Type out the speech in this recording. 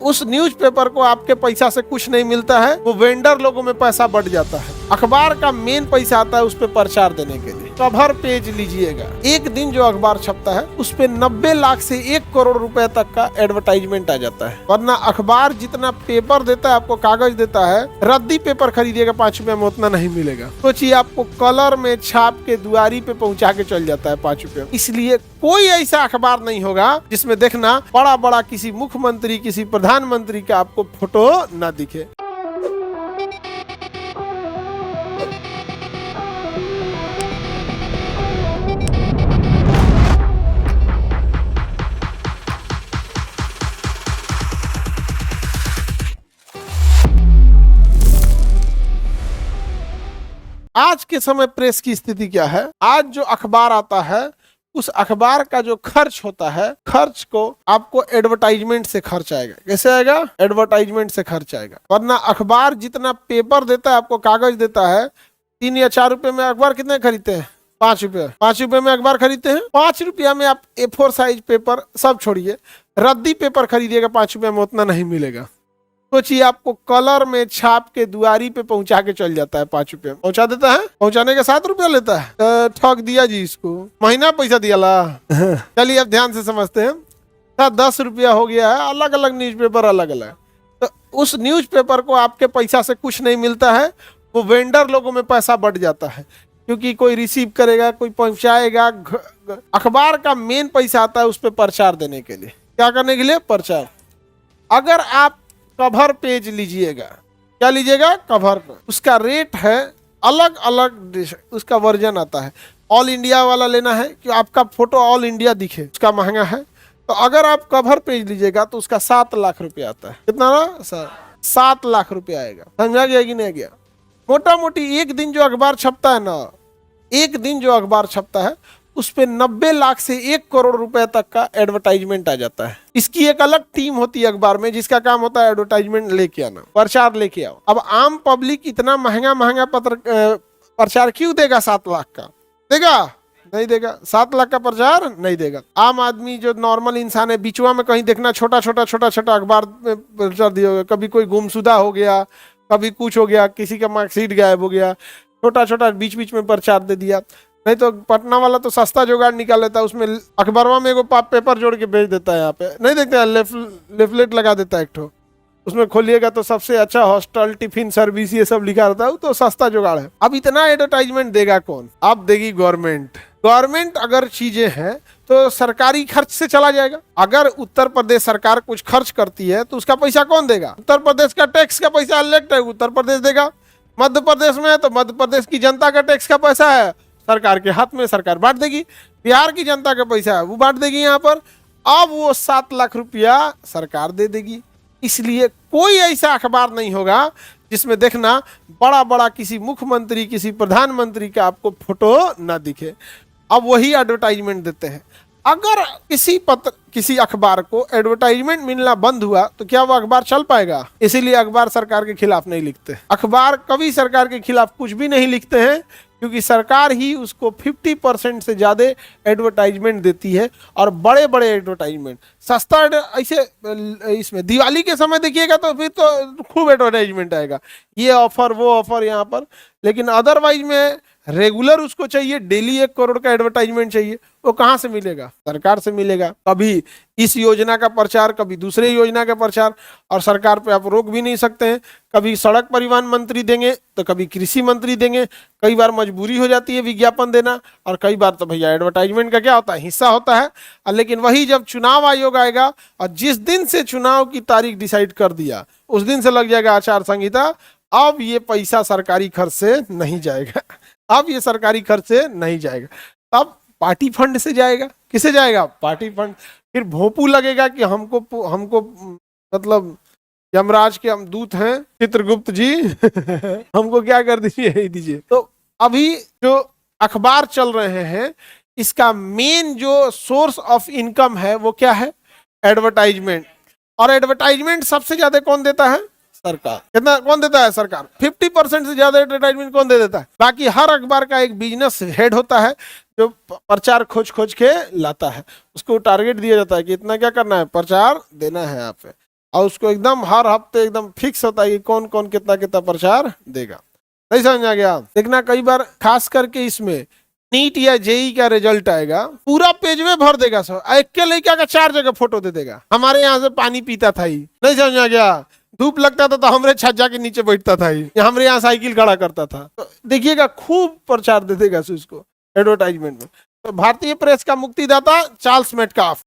उस न्यूज़पेपर को आपके पैसा से कुछ नहीं मिलता है, वो वेंडर लोगों में पैसा बढ़ जाता है। अखबार का मेन पैसा आता है उस पे प्रचार देने के लिए। कवर पेज लीजिएगा, एक दिन जो अखबार छपता है उस पे 90 लाख से 1 करोड़ रुपए तक का एडवर्टाइजमेंट आ जाता है। वरना अखबार जितना पेपर देता है, आपको कागज देता है, रद्दी पेपर खरीदिएगा 5 रुपए में उतना नहीं मिलेगा। सोचिए आपको कलर में छाप के दुआरी पे पहुंचा के चल जाता है 5 रुपए। इसलिए कोई ऐसा अखबार नहीं होगा जिसमें देखना बड़ा बड़ा किसी मुख्यमंत्री, किसी प्रधानमंत्री का आपको फोटो न दिखे। आज के समय प्रेस की स्थिति क्या है? आज जो अखबार आता है उस अखबार का जो खर्च होता है, खर्च को आपको एडवर्टाइजमेंट से खर्च आएगा। कैसे आएगा? एडवर्टाइजमेंट से खर्च आएगा। वरना अखबार जितना पेपर देता है, आपको कागज देता है, 3 या 4 रुपए में अखबार कितने खरीदते हैं? 5 रुपए। 5 रुपए में अखबार खरीदते हैं। 5 रुपया में आप A4 साइज पेपर सब छोड़िए, रद्दी पेपर खरीदिएगा 5 रुपया में उतना नहीं मिलेगा। सोचिए आपको कलर में छाप के दुआरी पे पहुंचा के चल जाता है 5 रुपये पहुंचा देता है, पहुंचाने के 7 रुपया लेता है। ठग दिया जी इसको, महीना पैसा दिया ला। चलिए अब ध्यान से समझते हैं। 10 रुपया हो गया है, अलग अलग न्यूज़पेपर अलग अलग। तो उस न्यूज़पेपर को आपके पैसा से कुछ नहीं मिलता है, वो वेंडर लोगों में पैसा बढ़ जाता है, क्योंकि कोई रिसीव करेगा, कोई पहुंचाएगा। अखबार का मेन पैसा आता है उस पर प्रचार देने के लिए। क्या करने के लिए? प्रचार। अगर आप कवर पेज लीजिएगा, क्या लीजिएगा? कवर पे उसका रेट है अलग अलग, उसका वर्जन आता है। ऑल इंडिया वाला लेना है कि आपका फोटो ऑल इंडिया दिखे, उसका महंगा है। तो अगर आप कवर पेज लीजिएगा तो उसका 7 लाख रुपया आता है। कितना ना? 7 लाख रुपया आएगा। समझा गया कि नहीं गया? मोटा मोटी एक दिन जो अखबार छपता है ना, एक दिन जो अखबार छपता है उस पे 90 लाख से 1 करोड़ रुपए तक का एडवर्टाइजमेंट आ जाता है। इसकी एक अलग टीम होती है अखबार में, जिसका काम होता है एडवर्टाइजमेंट लेके आना, प्रचार लेके आओ। अब आम पब्लिक इतना महंगा महंगा प्रचार क्यों देगा? 7 लाख का देगा? नहीं देगा। 7 लाख का प्रचार नहीं देगा। आम आदमी जो नॉर्मल इंसान है, बिचवा में कहीं देखना छोटा छोटा अखबार में प्रचार दिया होगा। कभी कोई गुमशुदा हो गया, कभी कुछ हो गया, किसी का मार्कशीट गायब हो गया, छोटा छोटा बीच बीच में प्रचार दे दिया। नहीं तो पटना वाला तो सस्ता जुगाड़ निकाल लेता है, उसमें अखबारवा में एगो पेपर जोड़ के भेज देता है। यहाँ पे नहीं देखते हैं, लेफलेट लगा देता है एक ठो, उसमें खोलिएगा तो सबसे अच्छा हॉस्टल, टिफिन सर्विस, ये सब लिखा रहता है। तो सस्ता जुगाड़ है। अब इतना एडवर्टाइजमेंट देगा कौन? अब देगी गवर्नमेंट। गवर्नमेंट अगर चीजें हैं तो सरकारी खर्च से चला जाएगा। अगर उत्तर प्रदेश सरकार कुछ खर्च करती है तो उसका पैसा कौन देगा? उत्तर प्रदेश का टैक्स का पैसा इलेक्ट है, उत्तर प्रदेश देगा। मध्य प्रदेश में है तो मध्य प्रदेश की जनता का टैक्स का पैसा है, सरकार के हाथ में, सरकार बांट देगी। बिहार की जनता का पैसा है, वो बांट देगी यहाँ पर। अब वो 7 लाख रुपया सरकार दे देगी। इसलिए कोई ऐसा अखबार नहीं होगा जिसमें देखना बड़ा बड़ा किसी मुख्यमंत्री, किसी प्रधानमंत्री का आपको फोटो ना दिखे। अब वही एडवर्टाइजमेंट देते हैं। अगर किसी अखबार को एडवर्टाइजमेंट मिलना बंद हुआ तो क्या वो अखबार चल पाएगा? इसीलिए अखबार सरकार के खिलाफ नहीं लिखते। अखबार कभी सरकार के खिलाफ कुछ भी नहीं लिखते हैं, क्योंकि सरकार ही उसको 50% से ज़्यादा एडवर्टाइजमेंट देती है। और बड़े बड़े एडवर्टाइजमेंट, सस्ता ऐसे इसमें दिवाली के समय देखिएगा तो फिर तो खूब एडवर्टाइजमेंट आएगा, ये ऑफर वो ऑफर यहाँ पर। लेकिन अदरवाइज में रेगुलर उसको चाहिए, डेली 1 करोड़ का एडवर्टाइजमेंट चाहिए। वो कहाँ से मिलेगा? सरकार से मिलेगा। कभी इस योजना का प्रचार, कभी दूसरे योजना का प्रचार, और सरकार पे आप रोक भी नहीं सकते हैं। कभी सड़क परिवहन मंत्री देंगे तो कभी कृषि मंत्री देंगे। कई बार मजबूरी हो जाती है विज्ञापन देना, और कई बार तो भैया एडवर्टाइजमेंट का क्या होता है, हिस्सा होता है। लेकिन वही जब चुनाव आयोग आएगा और जिस दिन से चुनाव की तारीख डिसाइड कर दिया उस दिन से लग जाएगा आचार संहिता। अब ये पैसा सरकारी खर्च से नहीं जाएगा, अब ये सरकारी खर्च से नहीं जाएगा, अब पार्टी फंड से जाएगा। किसे जाएगा? Party fund. फिर भोंपू लगेगा कि हमको मतलब यमराज के हम दूत हैं चित्रगुप्त जी हमको क्या कर दीजिए। तो अभी जो अखबार चल रहे हैं, इसका मेन जो सोर्स ऑफ इनकम है वो क्या है? एडवर्टाइजमेंट। और एडवर्टाइजमेंट सबसे ज्यादा कौन देता है? सरकार। कितना कौन देता है? सरकार। 50% से ज्यादा एडवर्टाइजमेंट कौन दे देता है? बाकी हर अखबार का एक बिजनेस हेड होता है जो प्रचार खोज खोज के लाता है, उसको टारगेट दिया जाता है कि इतना क्या करना है, प्रचार देना है यहाँ पे। और उसको एकदम हर हफ्ते एकदम फिक्स होता है कि कौन कौन कितना कितना प्रचार देगा। नहीं समझ आ गया? देखना कई बार खास करके इसमें नीट या जेई का रिजल्ट आएगा, पूरा पेज में भर देगा सब, एक के लड़का का 4 जगह फोटो दे देगा, हमारे यहाँ से पानी पीता था ही। नहीं समझ आ गया? धूप लगता था तो हमरे छज्जा के नीचे बैठता था ही, हमरे यहाँ साइकिल खड़ा करता था। तो देखिएगा खूब प्रचार दे देगा उसको एडवर्टाइजमेंट में। तो भारतीय प्रेस का मुक्तिदाता चार्ल्स मेटकाफ,